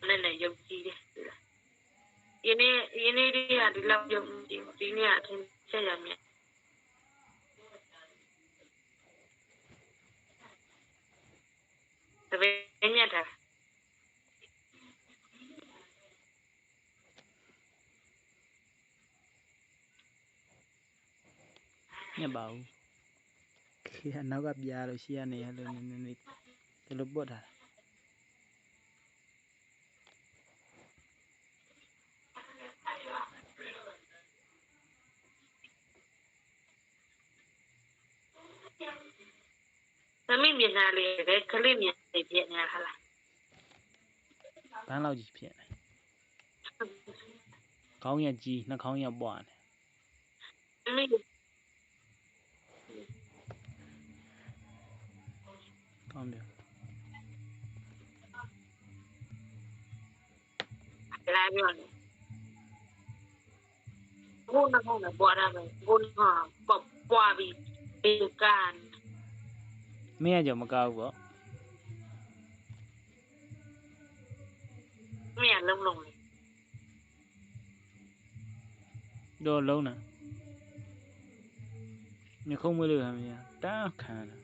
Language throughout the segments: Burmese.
နဲ့လည်းယုံကြည်တယ်ရင်းနေလေးကဒီလောက်ယုံကြည်ဒီနေ့အထင်ဆက်ရမြတ်တပည့်ညက်တာညက်ပါဘူးခေကနောက်ကပြားလို့ရှိရနေရလို့နည်းဒီလိုပုတ်တာသမီးမျက်နှာလေးပဲခလေးမျက်နှာပြည့်နေတာဟာလားဘန်းလောက်ကြီးဖြစ်နေခေါင်းရကြီးနှာခေါင်းရပွားနေသမီးကောင်းတယ်လာပြောနေဘုန်းနဲ့ပွားတာပဲဘုန်းကပွားပြီးဒီကန် မင်းကကြောင့်မကောက်ဘူးပေါ့မင်းကလုံးလေတော့လုံးတာမျက်ခုံးမွေးလို့ရမင်းတန်းခံတာ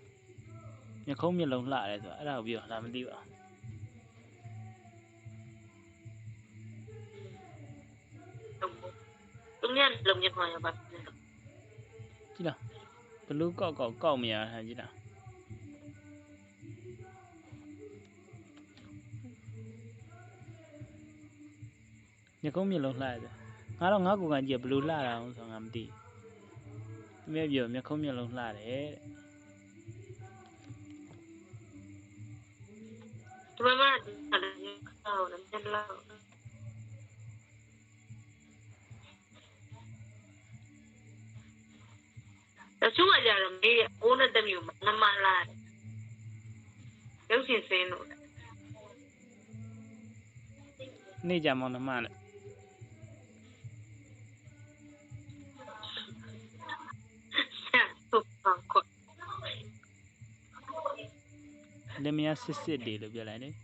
မျက်ခုံးမျက်လုံးလှတယ်ဆိုတော့အဲ့ဒါကိုပြောလာမသိပါသူများလုံးမျက်ခေါင်းရပါကြည့်လားဘလူးကောက်မရဟန်ကြည့်လားမျက်ခုံးမျက်လုံးလှတယ်ငါတော့ငါကိုကန်ကြည့်ဘလူးလှတာအောင်ဆိုငါမသိသူများပြောမျက်ခုံးမျက်လုံးလှတယ်တဲ့ဒီမှာလည်းကောင်းတယ်မျက်လုံးတချို့ကကြတော့မေးအိုးနဲ့တမျိုးနမလာရုပ်ရှင်စင်းလို့နေကြမောင်နှမနဲ့လက်မရစစ်တယ်လို့ပြောလိုက်တယ်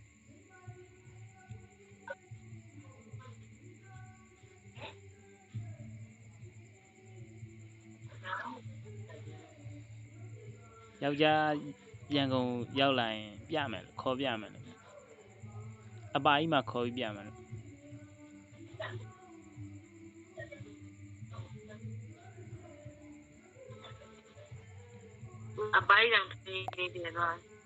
ယောက်ျားရန်ကုန်ရောက်လာရင်ပြမယ်လို့ခေါ်ပြမယ်လို့အပါကြီးမှခေါ်ပြီးပြမယ်လို့အပိုင်းတောင်နေတယ်တော့